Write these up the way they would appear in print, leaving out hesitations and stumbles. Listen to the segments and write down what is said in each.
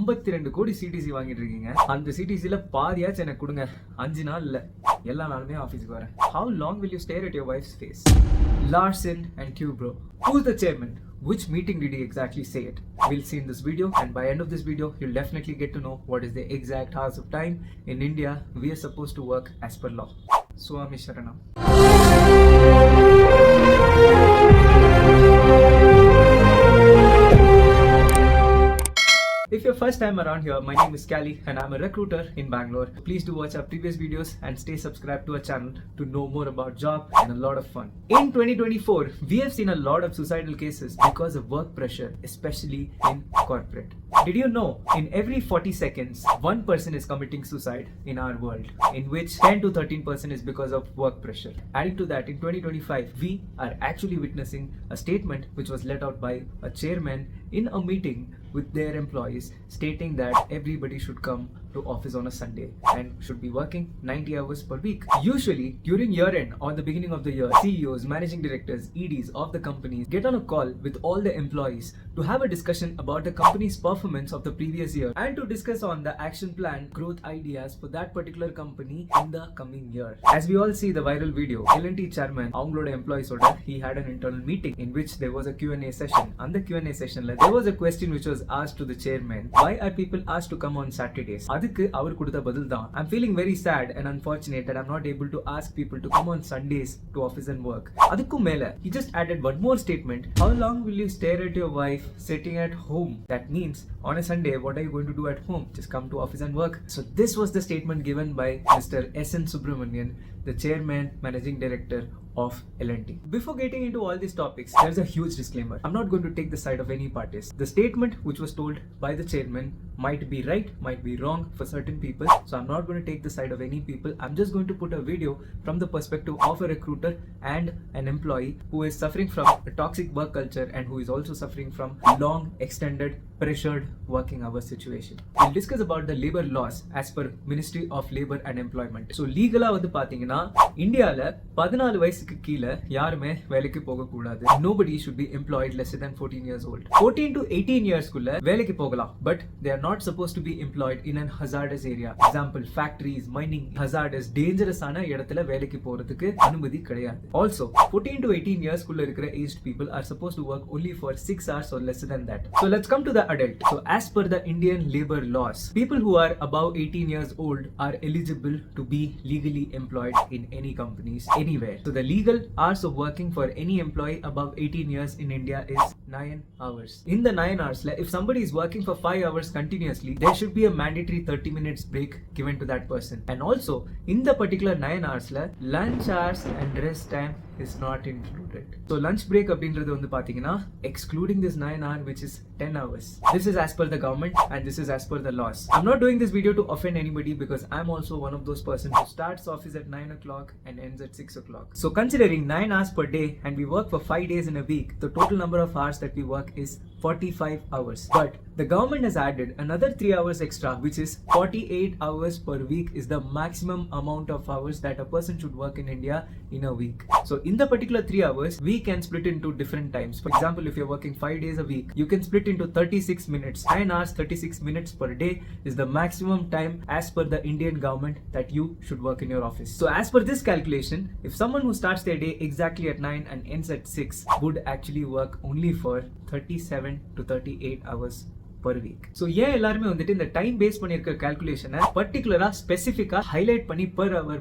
52 கோடி சிடிசி வாங்கிட்டு இருக்கீங்க. அந்த சிடிசில பாதியாச்சும் எனக்கு கொடுங்க. 5 நாள் இல்ல, எல்லா நாளுமே ஆபீஸ்க்கு வரேன். How long will you stare at your wife's face? Larsen and Kubro. Who's the chairman? Which meeting did he exactly say it? We'll see in this video, and by end of this video you'll definitely get to know what is the exact hours of time in India we are supposed to work as per law. Swami Sharanam. If you're first time around here, my name is Cali and I'm a recruiter in Bangalore. Please do watch our previous videos and stay subscribed to our channel to know more about job and a lot of fun. In 2024, we have seen a lot of suicidal cases because of work pressure, especially in corporate. Did you know in every 40 seconds, one person is committing suicide in our world, in which 10 to 13% is because of work pressure. Adding to that, in 2025, we are actually witnessing a statement which was let out by a chairman in a meeting with their employees stating that everybody should come to office on a Sunday and should be working 90 hours per week. Usually during year end or the beginning of the year, CEOs, managing directors, EDs of the companies get on a call with all the employees to have a discussion about the company's performance of the previous year and to discuss on the action plan, growth ideas for that particular company in the coming year. As we all see the viral video, L&T Chairman avangaloda employees oda he had an internal meeting in which there was a Q&A session. On the Q&A session there was a question which was asked to the chairman, why are people asked to come on Saturdays? அதுக்கு அவர் கொடுத்த பதில் தான், I'm feeling very sad and unfortunate that I'm not able to ask people to come on Sundays to office and work. அதுக்கும் மேல he just added one more statement, how long will you stare at your wife sitting at home? That means on a Sunday what are you going to do at home? Just come to office and work. So this was the statement given by Mr. Subramanyam, the chairman, managing director of L&T. Before getting into all these topics, there's a huge disclaimer. I'm not going to take the side of any parties. The statement which was told by the chairman might be right, might be wrong for certain people. So I'm not going to take the side of any people. I'm just going to put a video from the perspective of a recruiter and an employee who is suffering from a toxic work culture and who is also suffering from long, extended, pressured working hours situation. We'll discuss about the labor laws as per Ministry of Labor and Employment. So legally வந்து பாத்தீங்கன்னா இந்தியால 14 வயசுக்கு கீழ யாருமே வேலைக்கு போக கூடாது. Nobody should be employed less than 14 years old. 14 to 18 years குள்ள வேலைக்கு போகலாம், but they are not supposed to be employed in an hazardous area. Example, factories, mining, hazardous, dangerous ஆன இடத்துல வேலைக்கு போறதுக்கு அனுமதி கிடையாது. Also 14 to 18 years குள்ள இருக்கிற aged people are supposed to work only for 6 hours or less than that. So let's come to the adult. So as per the Indian labor laws, people who are above 18 years old are eligible to be legally employed in any companies anywhere. So the legal hours of working for any employee above 18 years in India is 9 hours. In the 9 hours, if somebody is working for 5 hours continuously, there should be a mandatory 30 minutes break given to that person. And also in the particular 9 hours, lunch hours and rest time is not included. So lunch break அப்படின்றது வந்து பாத்தீங்கன்னா excluding this 9 hour which is 10 hours. This is as per the government and this is as per the laws. I'm not doing this video to offend anybody because I'm also one of those persons who starts office at 9 o'clock and ends at 6 o'clock. So considering 9 hours per day and we work for 5 days in a week, the total number of hours that we work is 45 hours. But the government has added another 3 hours extra, which is 48 hours per week is the maximum amount of hours that a person should work in India in a week. So in the particular 3 hours, we can split into different times. For example, if you're working 5 days a week, you can split into 36 minutes. 9 hours, 36 minutes per day is the maximum time as per the Indian government that you should work in your office. So as per this calculation, if someone who starts their day exactly at 9 and ends at 6 would actually work only for 37 to 38 hours per week. So ஏன் எல்லாருமே வந்துட்டு இந்த time base பண்ணிருக்க கால்குலேஷனை பர்டிகுலரா ஸ்பெசிஃபிக்கா highlight பண்ணி per hour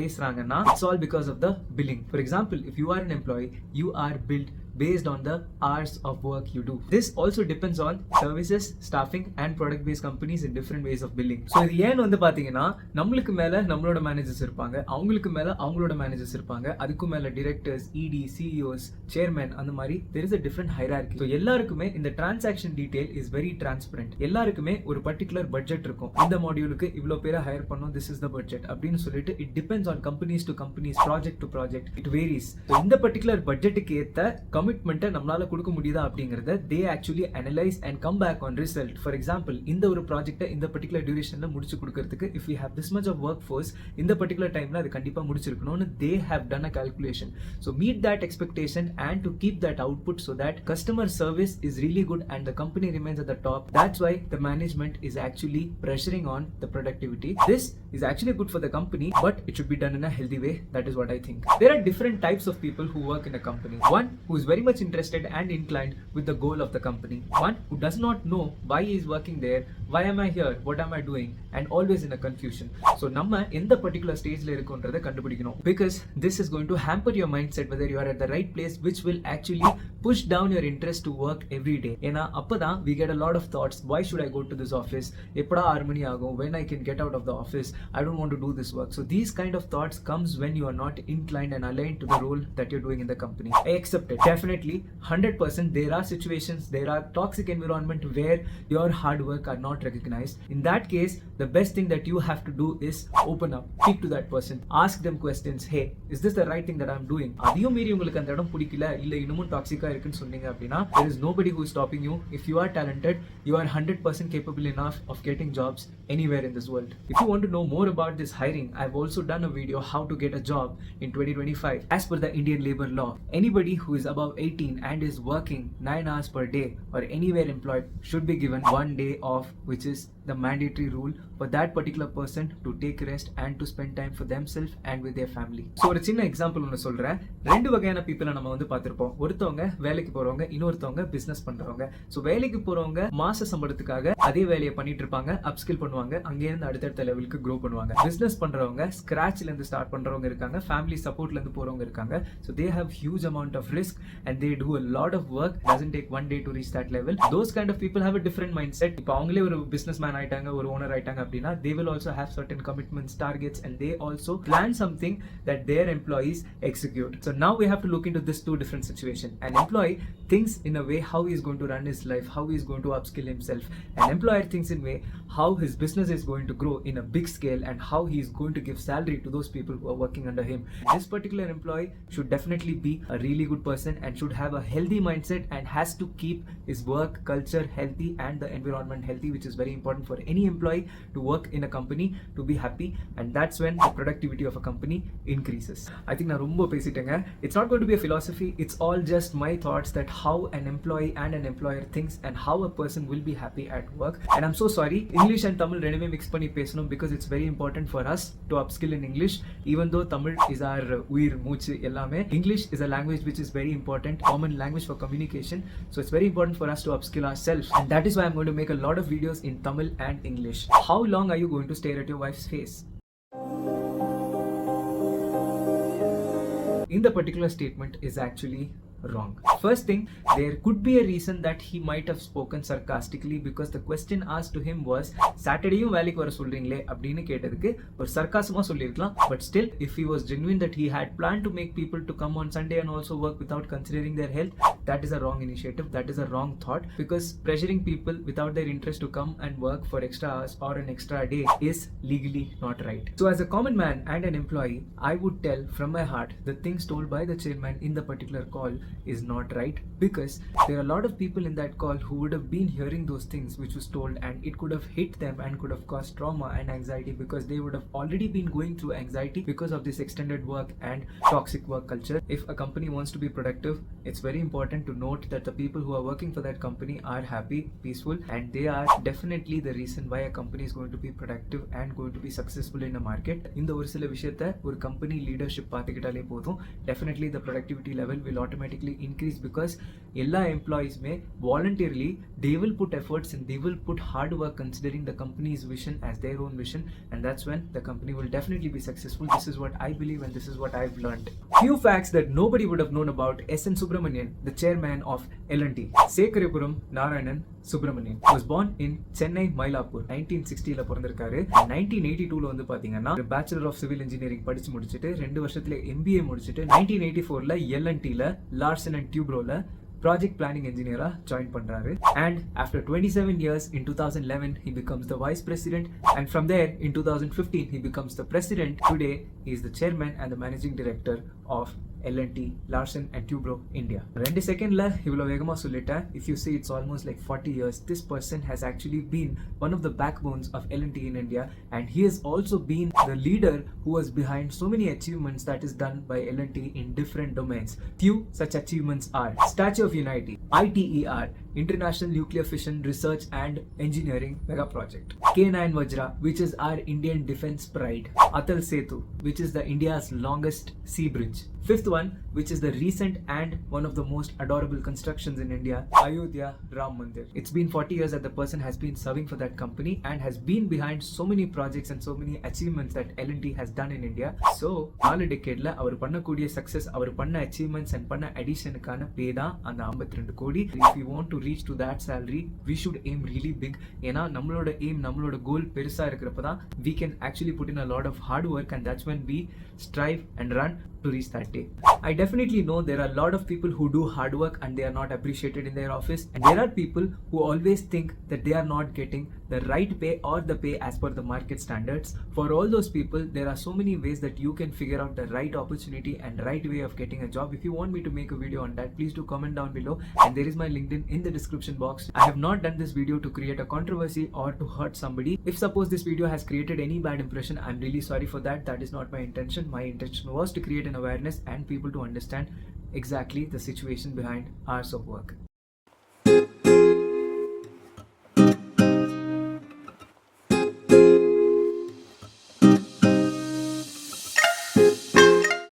பேசுறாங்கன்னா it's all because of the billing. For example, if you are an employee, you are billed based on the hours of work you do. This also depends on services, staffing and product based companies in different ways of billing. So இது ஏன் வந்து பாத்தீங்கன்னா நம்மளுக்கு மேல நம்மளோட managers இருப்பாங்க, அவங்களுக்கு மேல அவங்களோட மேனேஜர்ஸ் இருப்பாங்க, அதுக்கு மேல டைரக்டர்ஸ், ED, CEOs, chairman அந்த மாதிரி there is a different hierarchy. So எல்லாருக்குமே இந்த transaction detail is very transparent. எல்லாருக்குமே ஒரு particular budget இருக்கும். இந்த மாடியூலுக்கு இவ்ளோ பேரை ஹையர் பண்ணோம், this is the budget அப்படின்னு சொல்லிட்டு it depends on companies to companies, project to project, it varies. So இந்த particular budgetக்கு ஏத்த கமிட்மெண்ட்டை நம்மளால கொடுக்க முடியுதா அப்படிங்கறத they actually analyze and come back on result. For example, இந்த ஒரு ப்ராஜெக்ட்டை இந்த பர்టిక్యులர் டியூரேஷன்ல முடிச்சு கொடுக்கிறதுக்கு if we have this much of workforce இந்த பர்టిక్యులர் டைம்ல அது கண்டிப்பா முடிச்சிருக்கணும்னு they have done a calculation. So meet that expectation and to keep that output so that customer service is really good and the company remains at the top. That's why the management is actually pressuring on the productivity. This is actually good for the company, but it should be done in a healthy way. That is what I think. There are different types of people who work in a company. One who is very much interested and inclined with the goal of the company. One who does not know why he is working there, why am I here, what am I doing, and always in a confusion. So நம்ம எந்த particular stageல இருக்கோன்றதை கண்டுபிடிக்கணும், because this is going to hamper your mindset whether you are at the right place, which will actually push down your interest to work every day. ஏன்னா அப்பதான் we get a lot of thoughts, why should I go to this office, எப்படா 6 மணி ஆகும், when I can get out of the office, I don't want to do this work. So these kind of thoughts comes when you are not inclined and aligned to the role that you're doing in the company. I accept it. Definitely 100% there are situations, there are toxic environment where your hard work are not recognized. In that case, the best thing that you have to do is open up, speak to that person, ask them questions. Hey, is this the right thing that I'm doing? அதையும் மீறி உங்களுக்கு அந்த இடம் பிடிக்கல, இல்ல இன்னமும் டாக்ஸிக்கா இருக்குன்னு சொன்னீங்க அப்படின்னா there is nobody who is stopping you. If you are talented, you are 100% capable enough of getting jobs anywhere in this world. If you want to know more about this hiring, I've also done a video how to get a job in 2025 as per the Indian labor law. Anybody who is above 18 and is working 9 hours per day or anywhere employed should be given 1 day off, which is the mandatory rule for that particular person to take rest and to spend time for themselves and with their family. So ஒரு சின்ன example ஒன்று சொல்றேன். ரெண்டு வகையான பீப்புளை நம்ம வந்து பார்த்திருப்போம். ஒருத்தவங்க வேலைக்கு போறவங்க, இன்னொருத்தவங்க பிசினஸ் பண்றவங்க. ஸோ வேலைக்கு போறவங்க மாச சம்பளத்துக்காக அதே வேலையை பண்ணிட்டு இருப்பாங்க, அப்ஸ்கில் பண்ணுவாங்க, அங்கேயிருந்து அடுத்தடுத்த லெவலுக்கு க்ரோ பண்ணுவாங்க. பிசினஸ் பண்றவங்க ஸ்கிராச்ல இருந்து ஸ்டார்ட் பண்றவங்க இருக்காங்க, ஃபேமிலி சப்போர்ட்ல இருந்து போறவங்க இருக்காங்க. So they have huge amount of risk and they do a lot of work. Doesn't take one day to reach that level. Those kind of people have a different mindset. இப்போ அவங்களே ஒரு business man ஆயிட்டாங்க, ஒரு owner ஆயிட்டாங்க அப்படின்னா they will also have certain commitments, targets, and they also plan something that their employees execute. So now we have to look into this two different situation. An employee thinks in a way how he is going to run his life, how he is going to upskill himself. An employer thinks in way how his business is going to grow in a big scale and how he is going to give salary to those people who are working under him. This particular employee should definitely be a really good person and should have a healthy mindset and has to keep his work culture healthy and the environment healthy, which is very important for any employee to work in a company to be happy, and that's when the productivity of a company increases. I think na romba pesitanga. It's not going to be a philosophy, it's all just my thoughts that how an employee and an employer thinks and how a person will be happy at work. And I'm so sorry, English and Tamil rendume mix panni pesanum because it's very important for us to upskill in English. Even though Tamil is our uir moochu ellame, English is a language which is very important, common language for communication. So it's very important for us to upskill ourselves, and that is why I'm going to make a lot of videos in Tamil and English. How long are you going to stare at your wife's face? In the particular statement is actually wrong. First thing, there could be a reason that he might have spoken sarcastically because the question asked to him was Saturdayum வேலைக்கு வர சொல்றீங்களே அப்படினு கேட்டதுக்கு ஒரு சர்க்காசமா சொல்லிருக்கலாம். But still, if he was genuine that he had planned to make people to come on Sunday and also work without considering their health, that is a wrong initiative, that is a wrong thought, because pressuring people without their interest to come and work for extra hours or an extra day is legally not right. So as a common man and an employee, I would tell from my heart the things told by the chairman in the particular call is not right, because there are a lot of people in that call who would have been hearing those things which was told, and it could have hit them and could have caused trauma and anxiety because they would have already been going through anxiety because of this extended work and toxic work culture. If a company wants to be productive, it's very important to note that the people who are working for that company are happy, peaceful, and they are definitely the reason why a company is going to be productive and going to be successful in a market. இந்த ஒரு சில விஷயத்தை ஒரு company leadership பார்த்துக்கிட்டாலே போதும், definitely the productivity level will automatically increase, because எல்லா employees may voluntarily they will put efforts and they will put hard work considering the company's vision as their own vision, and that's when the company will definitely be successful. This is what I believe and this is what I've learned. Few facts that nobody would have known about S.N. Subramanyam, the chairman of L&T. Sekaripuram Narayanan Subramanyam was born in Chennai, Mylapore. 1960 ல பிறந்திருக்காரு. 1982 ல வந்து பாத்தீங்கன்னா Bachelor of Civil Engineering படிச்சு முடிச்சிட்டு 2 வருஷத்துல MBA முடிச்சிட்டு 1984 ல L&T ல Larsen and Toubro ல project planning engineer join பண்றாரு, and after 27 years in 2011 he becomes the vice president, and from there in 2015 he becomes the president. Today he is the chairman and the managing director of L&T, Larsen and Tubro, India. 2 செகண்ட்ல இவ்வளவு வேகமா சொல்லிட்டேன். If you see it's almost like 40 years, this person has actually been one of the backbones of L&T in India, and he has also been the leader who was behind so many achievements that is done by L&T in different domains. Few such achievements are Statue of Unity, ITER, International Nuclear Fission Research and Engineering Mega Project, K9 Vajra, which is our Indian defense pride, Atal Setu, which is the India's longest sea bridge. Fifth one, which is the recent and one of the most adorable constructions in India, Ayodhya Ram Mandir. It's been 40 years that the person has been serving for that company and has been behind so many projects and so many achievements that L&T has done in India. So, 4 decadeல அவர் பண்ணக்கூடிய success, அவர் பண்ண achievements and பண்ண additionக்கான pay தான் அந்த 52 கோடி. If we want to reach to that salary, we should aim really big. ஏன்னா நம்மளோட aim, நம்மளோட goal பெருசா இருக்கிறப்ப தான் we can actually put in a lot of hard work, and that's when we strive and run to reach that day. I definitely know there are a lot of people who do hard work and they are not appreciated in their office, and there are people who always think that they are not getting the right pay or the pay as per the market standards. For all those people, there are so many ways that you can figure out the right opportunity and right way of getting a job. If you want me to make a video on that, please do comment down below, and there is my LinkedIn in the description box. I have not done this video to create a controversy or to hurt somebody. If suppose this video has created any bad impression, I'm really sorry for that. That is not my intention. My intention was to create an awareness and people to understand exactly the situation behind hours of work.